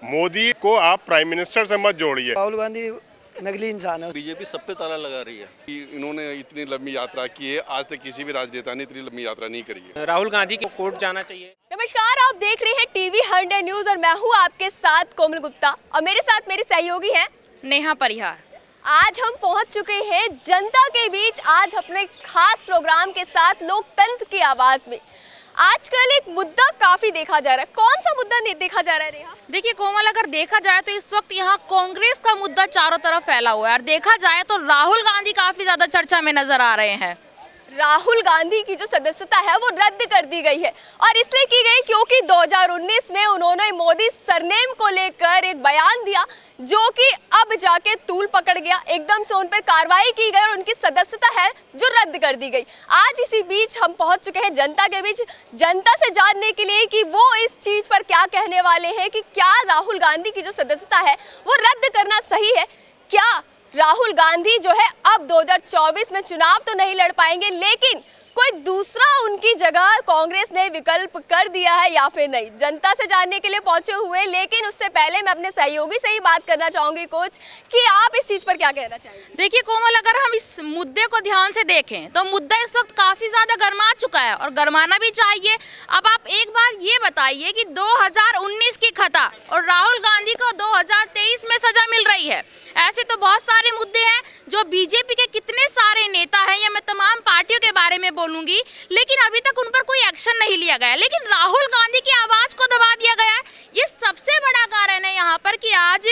मोदी को आप prime minister से मत जोड़िए। राहुल गांधी नकली इंसान है। बीजेपी सब पे ताला लगा रही है कि इन्होंने इतनी लंबी यात्रा की है, आज तक किसी भी राजनेता ने इतनी लंबी यात्रा नहीं करी है। राहुल गांधी को कोर्ट जाना चाहिए। नमस्कार, आप देख रहे हैं टीवी 100 न्यूज और मैं हूं आपके साथ कोमल गुप्ता और मेरे साथ मेरी सहयोगी हैं नेहा परिहार। आज हम पहुंच चुके हैं जनता के बीच, आज अपने खास प्रोग्राम के साथ लोकतंत्र की आवाज में। आजकल एक मुद्दा काफी देखा जा रहा है। कौन सा मुद्दा देखा जा रहा है रेहा? देखिए कोमल, अगर देखा जाए तो इस वक्त यहाँ कांग्रेस का मुद्दा चारों तरफ फैला हुआ है और देखा जाए तो राहुल गांधी काफी ज्यादा चर्चा में नजर आ रहे हैं। राहुल गांधी की जो सदस्यता है वो रद्द कर दी गई है और इसलिए की गई क्योंकि 2019 में उन्होंने मोदी सरनेम को लेकर एक बयान दिया जो कि अब जाके तूल पकड़ गया। एकदम से उन पर कार्रवाई की गई और उनकी सदस्यता है जो रद्द कर दी गई। आज इसी बीच हम पहुंच चुके हैं जनता के बीच, जनता से जानने के लिए कि वो इस चीज पर क्या कहने वाले हैं कि क्या राहुल गांधी की जो सदस्यता है वो रद्द करना सही है। क्या राहुल गांधी जो है अब 2024 में चुनाव तो नहीं लड़ पाएंगे, लेकिन कोई दूसरा उनकी जगह कांग्रेस ने विकल्प कर दिया है या फिर नहीं? जनता से जानने के लिए पहुंचे हुए, लेकिन उससे पहले मैं अपने सहयोगी से ही बात करना चाहूंगी कुछ कि आप इस चीज पर क्या कहना चाहेंगे। देखिए कोमल, अगर हम इस मुद्दे को ध्यान से देखें तो मुद्दा इस वक्त काफी ज्यादा गर्मा चुका है और गर्माना भी चाहिए। अब आप एक बार ये बताइए कि 2019 की खता और राहुल गांधी को 2023 में सजा मिल रही है। ऐसे तो बहुत सारे मुद्दे हैं जो बीजेपी के कितने सारे नेता हैं या मैं तमाम पार्टियों के बारे में बोलूंगी, लेकिन अभी तक उन पर कोई एक्शन नहीं लिया गया। लेकिन राहुल गांधी की आवाज को दबा दिया गया है। ये सबसे बड़ा कारण है यहाँ पर कि आज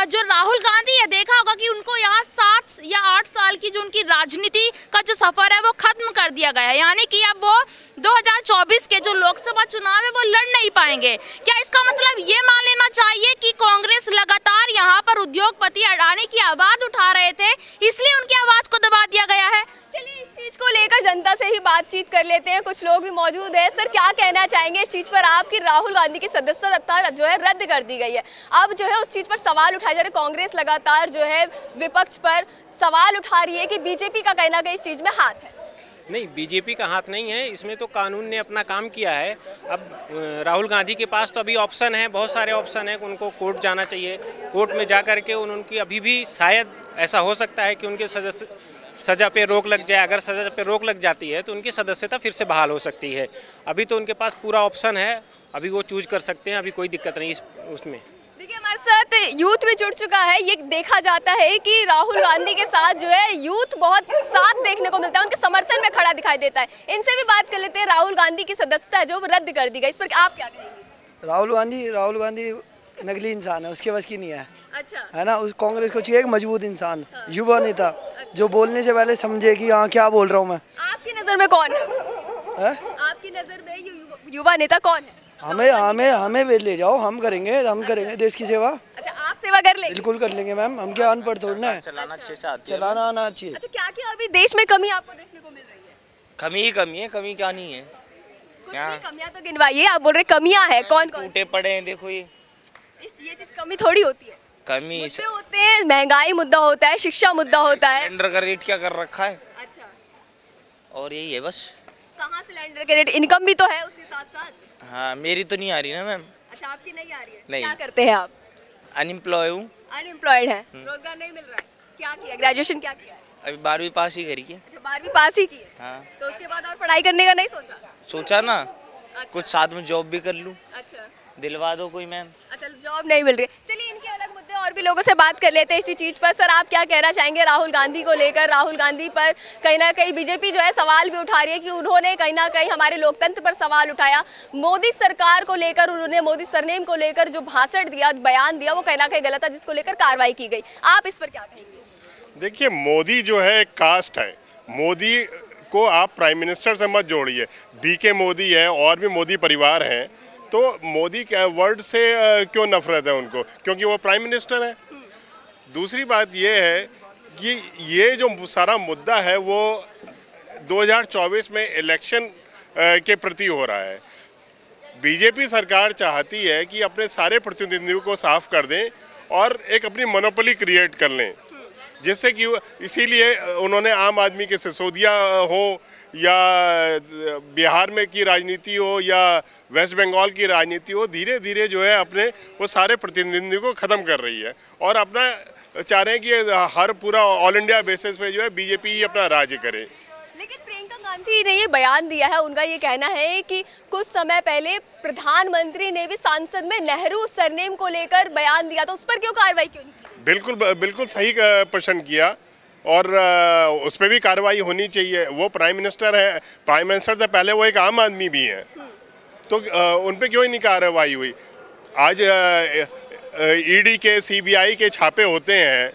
जो राहुल गांधी है, देखा होगा कि उनको यहाँ 7 या 8 साल की जो उनकी राजनीति का जो सफर है वो खत्म कर दिया गया है, यानी कि अब वो 2024 के जो लोकसभा चुनाव है वो लड़ नहीं पाएंगे। क्या इसका मतलब ये मान लेना चाहिए कि कांग्रेस लगातार यहाँ पर उद्योगपति अडानी की आवाज उठा रहे थे, इसलिए उनकी आवाज को दबा दिया गया है? चलिए इस चीज को लेकर जनता से ही बातचीत कर लेते हैं। कुछ लोग भी मौजूद हैं। सर, क्या कहना चाहेंगे इस चीज पर आपकी राहुल गांधी की सदस्यता जो है रद्द कर दी गई है, अब जो है उस चीज पर सवाल उठाए जा रहे। कांग्रेस लगातार जो है विपक्ष पर सवाल उठा रही है कि बीजेपी का कहना कि इस चीज में हाथ है। नहीं, बीजेपी का हाथ नहीं है इसमें, तो कानून ने अपना काम किया है। अब राहुल गांधी के पास तो अभी ऑप्शन है, बहुत सारे ऑप्शन है। उनको कोर्ट जाना चाहिए, कोर्ट में जा कर के उनकी अभी भी शायद ऐसा हो सकता है कि उनके सज़ा पे रोक लग जाए। अगर सज़ा पे रोक लग जाती है तो उनकी सदस्यता फिर से बहाल हो सकती है। अभी तो उनके पास पूरा ऑप्शन है, अभी वो चूज कर सकते हैं, अभी कोई दिक्कत नहीं उसमें। देखिए हमारे साथ यूथ भी जुड़ चुका है। ये देखा जाता है कि राहुल गांधी के साथ जो है यूथ बहुत साथ देखने को मिलता है, उनके समर्थन में खड़ा दिखाई देता है। इनसे भी बात कर लेते हैं। राहुल गांधी की सदस्यता जो रद्द कर दी गई, इस पर आप क्या कहेंगे? राहुल गांधी नकली इंसान है, उसके बस की नहीं है। अच्छा, है ना, उस कांग्रेस को चाहिए एक मजबूत इंसान, युवा नेता जो बोलने से पहले समझे कि हाँ क्या बोल रहा हूँ मैं। आपकी नजर में कौन है? आपकी नजर में युवा नेता कौन है? हमें ले जाओ, हम करेंगे देश की सेवा। अच्छा, आप सेवा कर लेंगे? बिल्कुल कर लेंगे मैम, हम क्या अनपढ़ थोड़ना है। चलाना अच्छे से चलाना आना चाहिए। अच्छा, क्या क्या अभी देश में कमी आपको देखने को मिल रही है? कमी है, कमी क्या नहीं है, कुछ भी कमियां तो गिनवाइए। आप बोल रहे कमियां है, कौन कौन टूटे पड़े हैं। देखो ये चीज कमी थोड़ी होती है। कमी मुद्दे होते हैं, महंगाई मुद्दा होता है, शिक्षा मुद्दा होता है। सिलेंडर का रेट क्या कर रखा है। अच्छा, और यही है बस। कहाँ सिलेंडर के रेट, इनकम भी तो है उसके साथ साथ। हाँ, मेरी तो नहीं आ रही ना मैम। अच्छा, आपकी नहीं आ रही है? नहीं। क्या करते हैं आप? अनएम्प्लॉय हूँ। अनएम्प्लॉयड है, रोजगार नहीं मिल रहा है। क्या किया, ग्रेजुएशन क्या किया है? अभी 12वीं पास ही करी है। अच्छा, 12वीं पास ही की है। हाँ। तो उसके बाद और पढ़ाई करने का नहीं सोचा? सोचा ना, अच्छा। कुछ साथ में जॉब भी कर लूँ। अच्छा, दिलवा दो कोई मैम। अच्छा, जॉब नहीं मिल रही। चलिए इनके अलग मुद्दे और भी लोगों से बात कर लेते हैं इसी चीज़ पर। सर, आप क्या कहना चाहेंगे राहुल गांधी को लेकर? राहुल गांधी पर कहीं ना कहीं बीजेपी जो है सवाल भी उठा रही है कि उन्होंने कहीं ना कहीं हमारे लोकतंत्र पर सवाल उठाया। मोदी सरकार को लेकर उन्होंने मोदी सरनेम को लेकर जो भाषण दिया, बयान दिया, वो कहीं ना कहीं गलत था, जिसको लेकर कार्रवाई की गई। आप इस पर क्या कहेंगे? देखिए, मोदी जो है एक कास्ट है। मोदी को आप प्राइम मिनिस्टर से मत जोड़िए। बीके मोदी है और भी मोदी परिवार हैं, तो मोदी के वर्ड से क्यों नफरत है उनको? क्योंकि वो प्राइम मिनिस्टर है। दूसरी बात ये है कि ये जो सारा मुद्दा है वो 2024 में इलेक्शन के प्रति हो रहा है। बीजेपी सरकार चाहती है कि अपने सारे प्रतिनिधियों को साफ कर दें और एक अपनी मोनोपोली क्रिएट कर लें, जिससे कि इसीलिए उन्होंने आम आदमी के सिसोदिया हो या बिहार में की राजनीति हो या वेस्ट बंगाल की राजनीति हो, धीरे धीरे जो है अपने वो सारे प्रतिनिधित्व को ख़त्म कर रही है और अपना चाह रहे हैं कि हर पूरा ऑल इंडिया बेसिस पे जो है बीजेपी ही अपना राज्य करे। लेकिन प्रियंका गांधी ने ये बयान दिया है, उनका ये कहना है कि कुछ समय पहले प्रधानमंत्री ने भी संसद में नेहरू सरनेम को लेकर बयान दिया, तो उस पर क्यों कार्रवाई क्यों नहीं की? बिल्कुल सही प्रश्न किया और उस पर भी कार्रवाई होनी चाहिए। वो प्राइम मिनिस्टर है, प्राइम मिनिस्टर से पहले वो एक आम आदमी भी हैं, तो उन पर क्यों नहीं कार्रवाई हुई? आज ईडी के सीबीआई के छापे होते हैं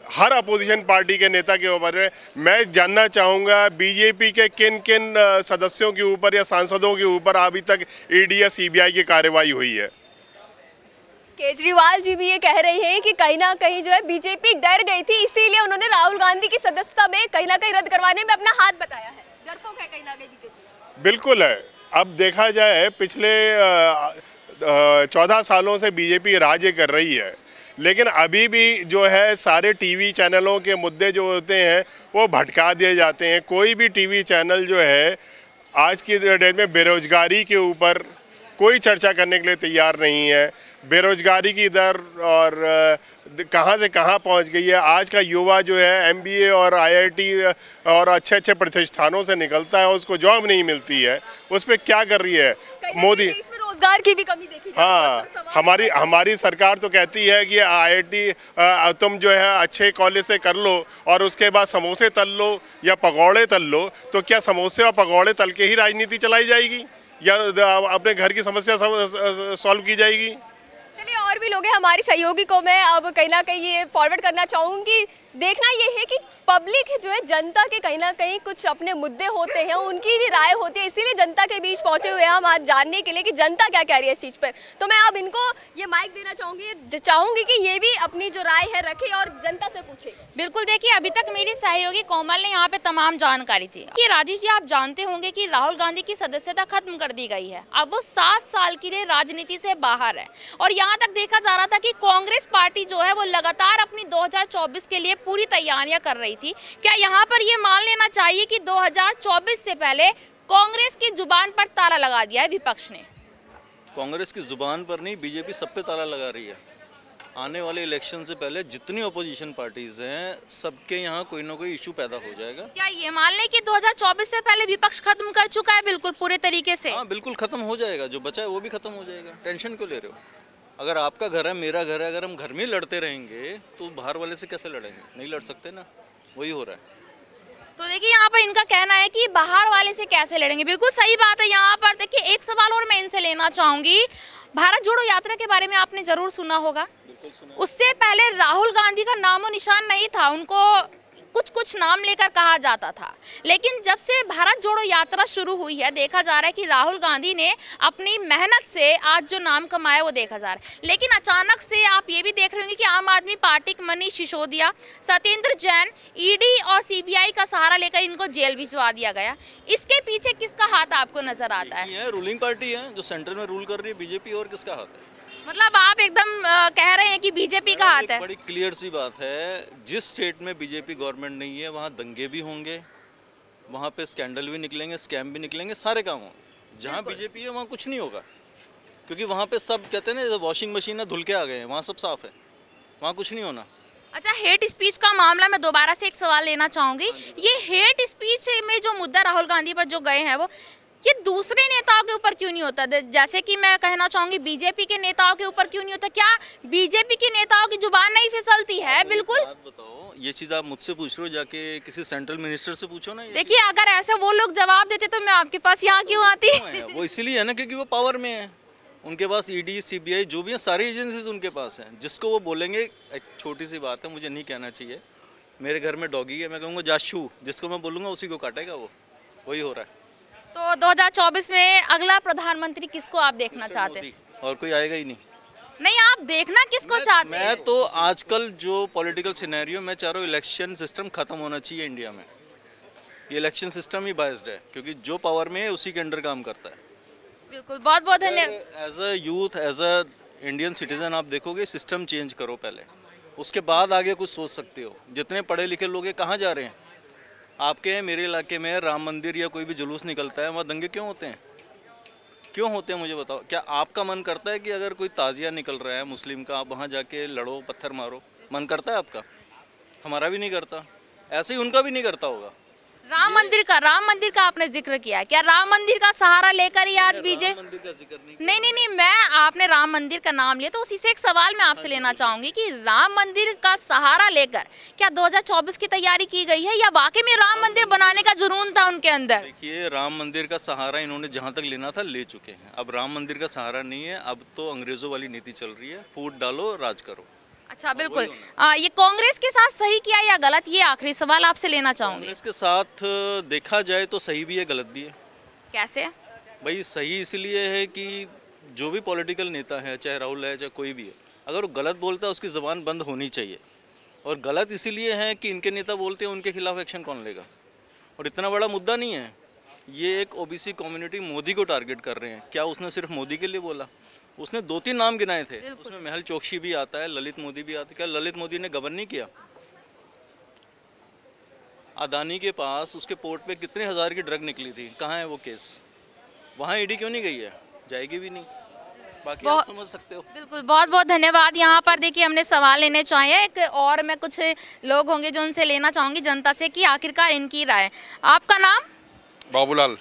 हर अपोजिशन पार्टी के नेता के ऊपर। मैं जानना चाहूँगा बीजेपी के किन किन सदस्यों के ऊपर या सांसदों के ऊपर अभी तक ईडी या सीबीआई की कार्रवाई हुई है? केजरीवाल जी भी ये कह रहे हैं कि कहीं ना कहीं जो है बीजेपी डर गई थी, इसीलिए उन्होंने राहुल गांधी की सदस्यता में कहीं ना कहीं रद्द करवाने में अपना हाथ बताया है। डरपोक है कहीं ना कहीं बीजेपी। बिल्कुल है। अब देखा जाए पिछले 14 सालों से बीजेपी राज्य कर रही है, लेकिन अभी भी जो है सारे टीवी चैनलों के मुद्दे जो होते हैं वो भटका दिए जाते हैं। कोई भी टीवी चैनल जो है आज की डेट में बेरोजगारी के ऊपर कोई चर्चा करने के लिए तैयार नहीं है। बेरोजगारी की दर और कहाँ से कहाँ पहुँच गई है। आज का युवा जो है एमबीए और आईआईटी और अच्छे अच्छे प्रतिष्ठानों से निकलता है, उसको जॉब नहीं मिलती है। उस पर क्या कर रही है मोदी? रोजगार की भी कमी देखी जाती है। हाँ, हमारी सरकार तो कहती है कि आईआईटी तुम जो है अच्छे कॉलेज से कर लो और उसके बाद समोसे तल लो या पकौड़े तल लो। तो क्या समोसे और पकौड़े तल के ही राजनीति चलाई जाएगी या अपने घर की समस्या सॉल्व की जाएगी? चलिए, और भी लोग हैं हमारी सहयोगी को मैं अब कहीं ना कहीं ये फॉरवर्ड करना चाहूँगी। देखना ये है कि पब्लिक जो है, जनता के कहीं ना कहीं कुछ अपने मुद्दे होते हैं, उनकी भी राय होती है, इसीलिए जनता के बीच पहुंचे हुए हैं हम आज जानने के लिए कि जनता क्या कह रही है इस चीज़ पर। तो मैं अब इनको ये माइक देना चाहूँगी कि ये भी अपनी जो राय है रखे और जनता से पूछे। बिल्कुल, देखिए अभी तक मेरी सहयोगी कोमल ने यहाँ पे तमाम जानकारी दी कि राजेश जी, आप जानते होंगे कि राहुल गांधी की सदस्यता खत्म कर दी गई है। अब वो 7 साल के लिए राजनीति से बाहर है और यहाँ तक देखा जा रहा था कि कांग्रेस पार्टी जो है वो लगातार अपनी 2024 के लिए पूरी तैयारियां कर रही थी। क्या यहाँ पर ये मान लेना चाहिए कि 2024 से पहले कांग्रेस की जुबान पर ताला लगा दिया है विपक्ष ने? कांग्रेस की जुबान पर नहीं, बीजेपी सब पे ताला लगा रही है। आने वाले इलेक्शन से पहले जितनी अपोजिशन पार्टीज हैं सबके यहाँ कोई ना कोई इशू पैदा हो जाएगा। क्या ये मान लें कि 2024 से पहले विपक्ष खत्म कर चुका है बिल्कुल पूरे तरीके से? हाँ, बिल्कुल खत्म हो जाएगा। जो बचा है वो भी खत्म हो जाएगा। टेंशन क्यों ले रहे हो? अगर आपका घर है, मेरा घर है, अगर हम घर में लड़ते रहेंगे तो बाहर वाले से कैसे लड़ेंगे? नहीं लड़ सकते ना, वही हो रहा है। तो देखिए यहाँ पर इनका कहना है कि बाहर वाले से कैसे लड़ेंगे। बिल्कुल सही बात है। यहाँ पर देखिए एक सवाल और मैं इनसे लेना चाहूंगी। भारत जोड़ो यात्रा के बारे में आपने जरूर सुना होगा। उससे पहले राहुल गांधी का नामो निशान नहीं था, उनको कुछ नाम लेकर कहा जाता था। लेकिन जब से भारत जोड़ो यात्रा शुरू हुई है, देखा जा रहा है कि राहुल गांधी ने अपनी मेहनत से आज जो नाम कमाया वो देखा जा रहा है। लेकिन अचानक से आप ये भी देख रहे होंगे कि आम आदमी पार्टी के मनीष सिसोदिया, सत्येंद्र जैन, ईडी और सीबीआई का सहारा लेकर इनको जेल भिजवा दिया गया। इसके पीछे किसका हाथ आपको नजर आता है? ये रूलिंग पार्टी है जो सेंटर में रूल कर रही है, बीजेपी। और किसका हाथ है? मतलब आप एकदम कह रहे हैं कि बीजेपी का हाथ है? बड़ी क्लियर सी बात है, जिस स्टेट में बीजेपी गवर्नमेंट नहीं है वहाँ दंगे भी होंगे, वहाँ पे स्कैंडल भी निकलेंगे, स्कैम भी निकलेंगे, सारे काम होंगे। जहाँ बीजेपी है वहाँ कुछ नहीं होगा, क्योंकि वहाँ पे सब कहते हैं ना वॉशिंग मशीन है, धुल के आ गए हैं, वहाँ सब साफ है, वहाँ कुछ नहीं होना। अच्छा, हेट स्पीच का मामला, मैं दोबारा से एक सवाल लेना चाहूँगी। ये हेट स्पीच में जो मुद्दा राहुल गांधी पर जो गए हैं वो ये दूसरे नेताओं के ऊपर क्यों नहीं होता? जैसे कि मैं कहना चाहूंगी बीजेपी के नेताओं के ऊपर क्यों नहीं होता? क्या बीजेपी के नेताओं की जुबान नहीं फिसलती है? बिल्कुल। बताओ, ये चीज़ आप मुझसे पूछ रहे हो, जाके किसी सेंट्रल मिनिस्टर से पूछो ना। देखिए अगर ऐसे वो लोग जवाब देते तो मैं आपके पास यहाँ क्यों आती? वो इसीलिए है ना क्योंकि वो पावर में है, उनके पास ईडी सीबीआई जो भी है सारी एजेंसीज उनके पास हैं। जिसको वो बोलेंगे, एक छोटी सी बात है, मुझे नहीं कहना चाहिए, मेरे घर में डॉगी है, मैं कहूँगा जाशू, जिसको मैं बोलूँगा उसी को काटेगा वो। वही हो रहा है। तो 2024 में अगला प्रधानमंत्री किसको आप देखना चाहते हैं? और कोई आएगा ही नहीं। नहीं, आप देखना किसको चाहते हैं? मैं तो आजकल जो पॉलिटिकल सिनेरियो, मैं चाह रहा हूँ इलेक्शन सिस्टम खत्म होना चाहिए इंडिया में। ये इलेक्शन सिस्टम ही बायस्ड है, क्योंकि जो पावर में है उसी के अंडर काम करता है। बिल्कुल, बहुत बहुत धन्यवाद। As a youth, as a Indian citizen आप देखोगे सिस्टम चेंज करो पहले, उसके बाद आगे कुछ सोच सकते हो। जितने पढ़े लिखे लोग कहाँ जा रहे हैं? आपके यहाँ मेरे इलाके में राम मंदिर या कोई भी जुलूस निकलता है, वहाँ दंगे क्यों होते हैं? क्यों होते हैं मुझे बताओ। क्या आपका मन करता है कि अगर कोई ताजिया निकल रहा है मुस्लिम का, आप वहाँ जाके लड़ो, पत्थर मारो? मन करता है आपका? हमारा भी नहीं करता, ऐसे ही उनका भी नहीं करता होगा। राम मंदिर का आपने जिक्र किया, क्या राम मंदिर का सहारा लेकर ही आज बीजेपी? मंदिर का जिक्र नहीं, मैं आपने राम मंदिर का नाम लिया तो उसी से एक सवाल मैं आपसे लेना चाहूंगी कि राम मंदिर का सहारा लेकर क्या 2024 की तैयारी की गई है या वाकई में राम मंदिर बनाने का जुनून था उनके अंदर? देखिए, राम मंदिर का सहारा इन्होंने जहाँ तक लेना था ले चुके हैं। अब राम मंदिर का सहारा नहीं है, अब तो अंग्रेजों वाली नीति चल रही है, फूट डालो राज करो। अच्छा, बिल्कुल। ये कांग्रेस के साथ सही किया या गलत, ये आखिरी सवाल आपसे लेना चाहूंगी। कांग्रेस के साथ देखा जाए तो सही भी है, गलत भी है। कैसे? भाई सही इसलिए है कि जो भी पॉलिटिकल नेता है, चाहे राहुल है चाहे कोई भी है, अगर वो गलत बोलता है उसकी ज़बान बंद होनी चाहिए। और गलत इसीलिए है कि इनके नेता बोलते हैं, उनके खिलाफ एक्शन कौन लेगा? और इतना बड़ा मुद्दा नहीं है ये। एक ओबीसी कम्युनिटी मोदी को टारगेट कर रहे हैं। क्या उसने सिर्फ मोदी के लिए बोला? उसने 2-3 नाम गिनाए थे, उसमें मेहुल चोकसी भी आता है, ललित मोदी भी आता है। क्या ललित मोदी ने गबन नहीं किया? अदानी के पास उसके पोर्ट पे कितने हज़ार की ड्रग निकली थी, कहाँ है वो केस? वहाँ ईडी क्यों नहीं गई है? जाएगी भी नहीं। बाकी आप समझ सकते हो। बिल्कुल, बहुत बहुत धन्यवाद। यहाँ पर देखिए हमने सवाल लेने चाहिए एक और मैं कुछ लोग होंगे जो उनसे लेना चाहूँगी जनता से कि आखिरकार इनकी राय। आपका नाम? बाबूलाल।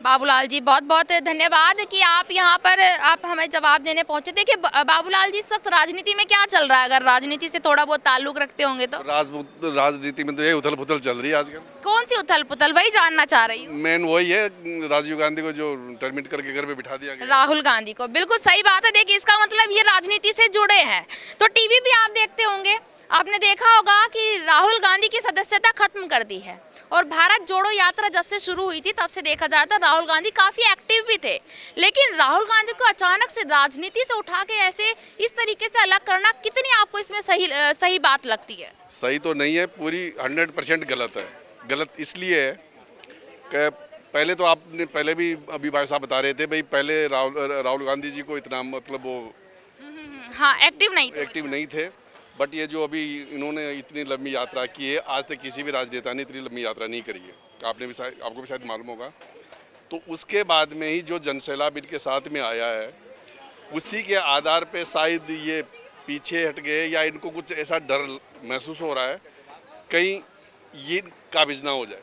बाबूलाल जी, बहुत बहुत धन्यवाद कि आप यहाँ पर आप हमें जवाब देने पहुँचे। देखिए बाबूलाल जी, इस वक्त राजनीति में क्या चल रहा है? अगर राजनीति से थोड़ा बहुत ताल्लुक रखते होंगे तो। राजनीति में तो ये उथल पुथल चल रही है आजकल। कौन सी उथल पुथल, वही जानना चाह रही हूँ। मेन वही है, राजीव गांधी को जो टर्मिनेट करके घर पे बिठा दिया गया। राहुल गांधी को, बिल्कुल सही बात है। देखिए इसका मतलब ये राजनीति से जुड़े हैं। तो टीवी भी आप देखते होंगे, आपने देखा होगा कि राहुल गांधी की सदस्यता खत्म कर दी है। और भारत जोड़ो यात्रा जब से शुरू हुई थी तब से देखा जाता राहुल गांधी काफ़ी एक्टिव भी थे। लेकिन राहुल गांधी को अचानक से राजनीति से उठा के ऐसे इस तरीके से अलग करना, कितनी आपको इसमें सही बात लगती है? सही तो नहीं है, पूरी 100% गलत है। गलत इसलिए है कि पहले तो आपने पहले भी अभी भाई साहब बता रहे थे, भाई पहले राहुल गांधी जी को इतना मतलब वो हाँ एक्टिव नहीं थे। बट ये जो अभी इन्होंने इतनी लंबी यात्रा की है, आज तक किसी भी राजनेता ने इतनी लंबी यात्रा नहीं करी है। आपको भी शायद मालूम होगा। तो उसके बाद में ही जो जनसैलाब इनके साथ में आया है, उसी के आधार पे शायद ये पीछे हट गए या इनको कुछ ऐसा डर महसूस हो रहा है कहीं ये काबिज ना हो जाए।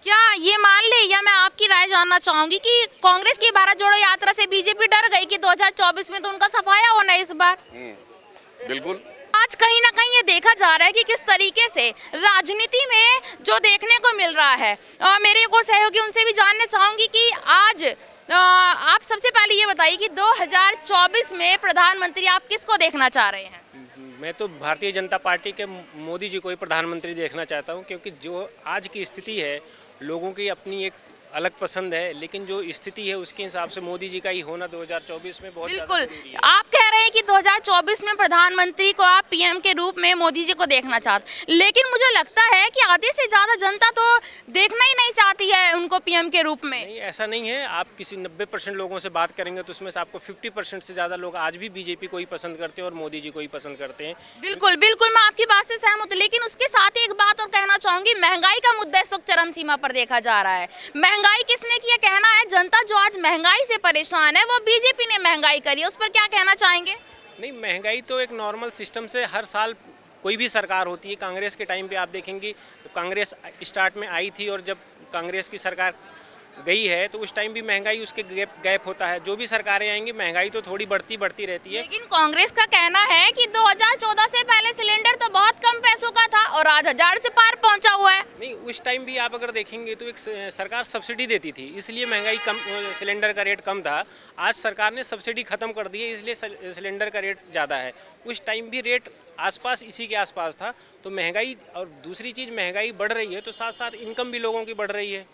क्या ये मान ले, या मैं आपकी राय जानना चाहूंगी कि कांग्रेस की भारत जोड़ो यात्रा से बीजेपी डर गई कि 2024 में तो उनका सफाया होना है इस बार? बिल्कुल। आज कहीं ना कहीं ये देखा जा रहा है कि किस तरीके से राजनीति में जो देखने को मिल रहा है। मेरे एक और सहयोगी उनसे भी जानना चाहूंगी कि आज आप सबसे पहले ये बताइए कि 2024 में प्रधानमंत्री आप किसको देखना चाह रहे हैं? मैं तो भारतीय जनता पार्टी के मोदी जी को ही प्रधानमंत्री देखना चाहता हूं, क्योंकि जो आज की स्थिति है, लोगों की अपनी एक अलग पसंद है, लेकिन जो स्थिति है उसके हिसाब से मोदी जी का ही होना 2024 में बहुत बिल्कुल। आप कह रहे हैं कि 2024 में प्रधानमंत्री को आप पीएम के रूप में मोदी जी को देखना चाहते, लेकिन मुझे लगता है कि आधे से ज़्यादा जनता तो देखना ही नहीं चाहती है उनको पीएम के रूप में। नहीं, ऐसा नहीं है। आप किसी 90% लोगों से बात करेंगे तो उसमें से आपको 50% से ज़्यादा लोग आज भी बीजेपी को ही पसंद करते हैं और मोदी जी को ही पसंद करते हैं। बिल्कुल बिल्कुल, मैं आपकी बात से सहमत हूँ, लेकिन उसके साथ ही एक बात और कहना चाहूँगी, महंगाई का मुद्दा इस वक्त चरम सीमा पर देखा जा रहा है। महंगाई किसने किया? कहना है जनता जो आज महंगाई से परेशान है वो बीजेपी ने महंगाई करी है, उस पर क्या कहना चाहेंगे? नहीं, महंगाई तो एक नॉर्मल सिस्टम से हर साल कोई भी सरकार होती है। कांग्रेस के टाइम पे आप देखेंगे तो कांग्रेस स्टार्ट में आई थी और जब कांग्रेस की सरकार गई है तो उस टाइम भी महंगाई उसके गैप होता है। जो भी सरकारें आएंगी महंगाई तो थोड़ी बढ़ती रहती है। लेकिन कांग्रेस का कहना है कि 2014 से पहले सिलेंडर तो बहुत कम पैसों का था और आज 1000 से पार पहुंचा हुआ है। नहीं, उस टाइम भी आप अगर देखेंगे तो एक सरकार सब्सिडी देती थी, इसलिए महंगाई कम, सिलेंडर का रेट कम था। आज सरकार ने सब्सिडी खत्म कर दी है, इसलिए सिलेंडर का रेट ज़्यादा है। उस टाइम भी रेट आसपास इसी के आसपास था। तो महंगाई, और दूसरी चीज़ महंगाई बढ़ रही है तो साथ साथ इनकम भी लोगों की बढ़ रही है।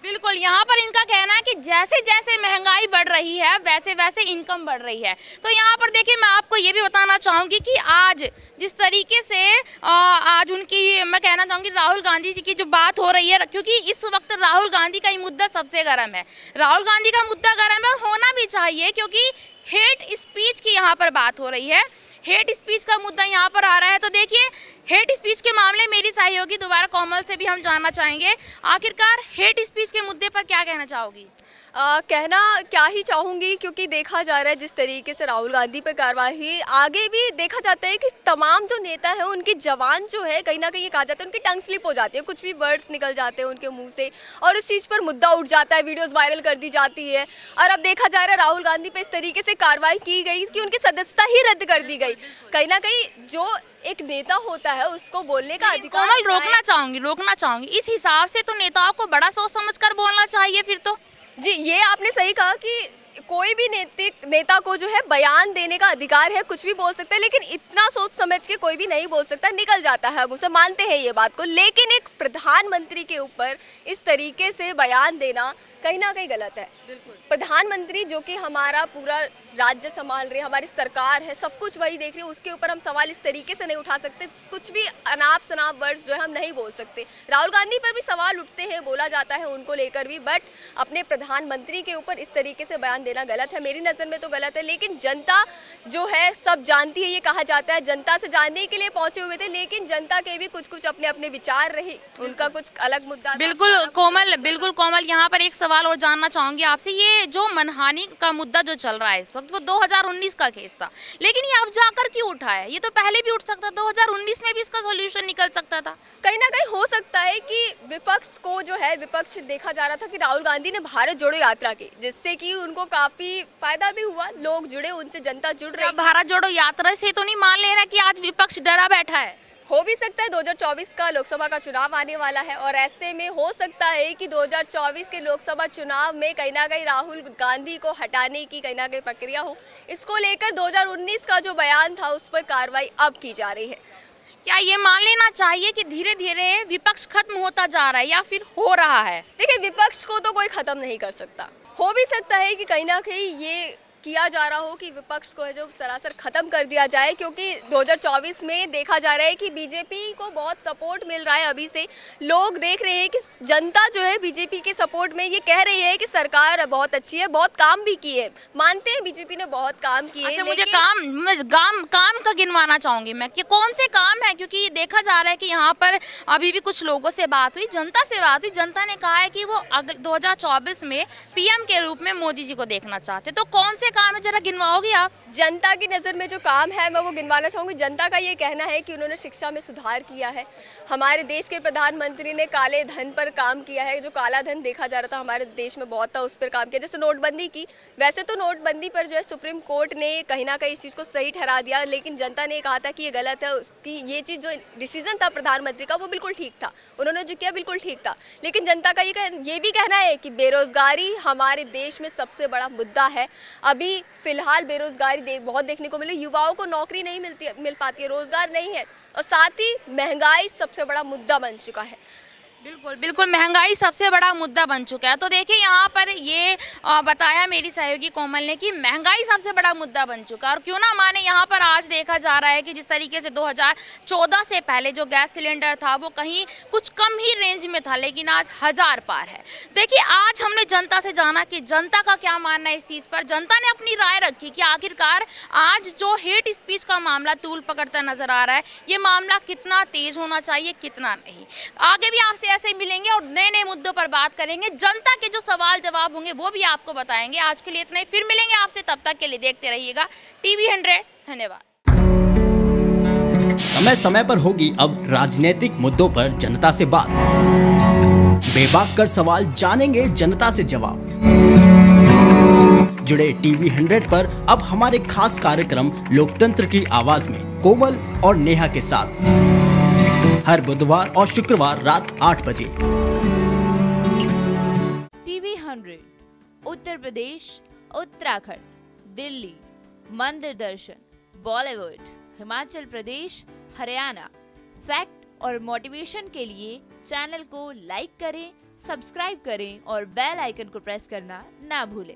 बिल्कुल, यहाँ पर इनका कहना है कि जैसे जैसे महंगाई बढ़ रही है वैसे वैसे इनकम बढ़ रही है। तो यहाँ पर देखिए मैं आपको ये भी बताना चाहूँगी कि आज जिस तरीके से आज उनकी, मैं कहना चाहूँगी राहुल गांधी जी की जो बात हो रही है, क्योंकि इस वक्त राहुल गांधी का ही मुद्दा सबसे गर्म है। राहुल गांधी का मुद्दा गर्म है और होना भी चाहिए, क्योंकि हेट स्पीच की यहाँ पर बात हो रही है। हेट स्पीच का मुद्दा यहाँ पर आ रहा है। तो देखिए, हेट स्पीच के मामले मेरी सहयोगी दोबारा कोमल से भी हम जानना चाहेंगे, आखिरकार हेट स्पीच के मुद्दे पर क्या कहना चाहोगी? कहना क्या ही चाहूँगी, क्योंकि देखा जा रहा है जिस तरीके से राहुल गांधी पर कार्रवाई, आगे भी देखा जाता है कि तमाम जो नेता है उनकी जवान जो है कहीं ना कहीं ये कहा जाता है उनकी टंग स्लिप हो जाती है, कुछ भी वर्ड्स निकल जाते हैं उनके मुंह से और उस चीज़ पर मुद्दा उठ जाता है, वीडियोस वायरल कर दी जाती है। और अब देखा जा रहा है राहुल गांधी पर इस तरीके से कार्रवाई की गई कि उनकी सदस्यता ही रद्द कर दी गई। कहीं ना कहीं जो एक नेता होता है उसको बोलने का अधिकार रोकना चाहूंगी। इस हिसाब से तो नेताओं को बड़ा सोच समझ कर बोलना चाहिए फिर तो। जी, ये आपने सही कहा कि कोई भी नेता को जो है बयान देने का अधिकार है, कुछ भी बोल सकता है, लेकिन इतना सोच समझ के कोई भी नहीं बोल सकता, निकल जाता है, अब उसे मानते हैं ये बात को। लेकिन एक प्रधानमंत्री के ऊपर इस तरीके से बयान देना कहीं ना कहीं गलत है। प्रधानमंत्री जो कि हमारा पूरा राज्य संभाल रहे, हमारी सरकार है, सब कुछ वही देख रही है, उसके ऊपर हम सवाल इस तरीके से नहीं उठा सकते, कुछ भी अनाप शनाप वर्ड्स जो है हम नहीं बोल सकते। राहुल गांधी पर भी सवाल उठते हैं, बोला जाता है उनको लेकर भी, बट अपने प्रधानमंत्री के ऊपर इस तरीके से बयान देना गलत है, मेरी नज़र में तो गलत है। लेकिन जनता जो है सब जानती है, ये कहा जाता है जनता से जानने के लिए पहुंचे हुए थे, लेकिन जनता के भी कुछ कुछ अपने अपने विचार रहे, उनका कुछ अलग मुद्दा। बिल्कुल कोमल, यहाँ पर एक सवाल और जानना चाहूंगी आपसे, ये जो मनहानि का मुद्दा जो चल रहा है इस वक्त, वो 2019 का केस था, लेकिन ये अब जाकर क्यों उठा है? ये तो पहले भी उठ सकता, 2019 में भी इसका सॉल्यूशन निकल सकता था। कहीं ना कहीं हो सकता है कि विपक्ष को जो है, विपक्ष देखा जा रहा था कि राहुल गांधी ने भारत जोड़ो यात्रा की, जिससे कि उनको काफी फायदा भी हुआ, लोग जुड़े, उनसे जनता जुड़ रही। भारत जोड़ो यात्रा से तो नहीं मान ले रहा कि आज विपक्ष डरा बैठा है? हो भी सकता है, 2024 का लोकसभा का चुनाव आने वाला है और ऐसे में हो सकता है कि 2024 के लोकसभा चुनाव में कहीं ना कहीं राहुल गांधी को हटाने की कहीं ना कहीं प्रक्रिया हो। इसको लेकर 2019 का जो बयान था उस पर कार्रवाई अब की जा रही है। क्या ये मान लेना चाहिए कि धीरे धीरे विपक्ष खत्म होता जा रहा है या फिर हो रहा है? देखिए, विपक्ष को तो कोई खत्म नहीं कर सकता, हो भी सकता है कि कहीं ना कहीं ये किया जा रहा हो कि विपक्ष को है जो सरासर खत्म कर दिया जाए, क्योंकि 2024 में देखा जा रहा है कि बीजेपी को बहुत सपोर्ट मिल रहा है। अभी से लोग देख रहे हैं कि जनता जो है बीजेपी के सपोर्ट में, ये कह रही है कि सरकार बहुत अच्छी है, बहुत काम भी किए, मानते हैं बीजेपी ने बहुत काम किए। अच्छा, मुझे काम का गिनवाना चाहूंगी मैं कि कौन से काम है, क्योंकि देखा जा रहा है कि यहाँ पर अभी भी कुछ लोगों से बात हुई, जनता से बात हुई, जनता ने कहा है कि वो 2024 में पीएम के रूप में मोदी जी को देखना चाहते, तो कौन से काम है, जरा गिनवाओगे आप? जनता की नज़र में जो काम है मैं वो गिनवाना चाहूँगी। जनता का ये कहना है कि उन्होंने शिक्षा में सुधार किया है, हमारे देश के प्रधानमंत्री ने काले धन पर काम किया है, जो काला धन देखा जा रहा था हमारे देश में बहुत था, उस पर काम किया। जैसे नोटबंदी की, वैसे तो नोटबंदी पर जो है सुप्रीम कोर्ट ने कहीं ना कहीं इस चीज़ को सही ठहरा दिया, लेकिन जनता ने कहा था कि ये गलत है, उसकी ये चीज़ जो डिसीजन था प्रधानमंत्री का वो बिल्कुल ठीक था, उन्होंने जो किया बिल्कुल ठीक था। लेकिन जनता का ये भी कहना है कि बेरोजगारी हमारे देश में सबसे बड़ा मुद्दा है। अभी फिलहाल बेरोजगारी बहुत देखने को मिली, युवाओं को नौकरी नहीं मिल पाती है, रोजगार नहीं है, और साथ ही महंगाई सबसे बड़ा मुद्दा बन चुका है। बिल्कुल महंगाई सबसे बड़ा मुद्दा बन चुका है। तो देखिए, यहाँ पर ये बताया मेरी सहयोगी कोमल ने कि महंगाई सबसे बड़ा मुद्दा बन चुका है, और क्यों ना माने, यहाँ पर आज देखा जा रहा है कि जिस तरीके से 2014 से पहले जो गैस सिलेंडर था वो कहीं कुछ कम ही रेंज में था, लेकिन आज 1000 पार है। देखिए, आज हमने जनता से जाना कि जनता का क्या मानना है इस चीज़ पर। जनता ने अपनी राय रखी कि आखिरकार आज जो हेट स्पीच का मामला तूल पकड़ता नजर आ रहा है, ये मामला कितना तेज होना चाहिए, कितना नहीं। आगे भी आपसे ऐसे मिलेंगे और नए नए मुद्दों पर बात करेंगे, जनता के जो सवाल जवाब होंगे वो भी आपको बताएंगे। आज के लिए इतना ही, फिर मिलेंगे आपसे, तब तक के लिए देखते रहिएगा टीवी 100। धन्यवाद। समय समय पर होगी अब राजनीतिक मुद्दों पर जनता से बात, बेबाक कर सवाल जानेंगे, जनता से जवाब। जुड़े टीवी 100 पर अब हमारे खास कार्यक्रम लोकतंत्र की आवाज में कोमल और नेहा के साथ हर बुधवार और शुक्रवार रात 8 बजे। टीवी 100 उत्तर प्रदेश, उत्तराखंड, दिल्ली, मंदिर दर्शन, बॉलीवुड, हिमाचल प्रदेश, हरियाणा, फैक्ट और मोटिवेशन के लिए चैनल को लाइक करें, सब्सक्राइब करें और बेल आइकन को प्रेस करना ना भूलें।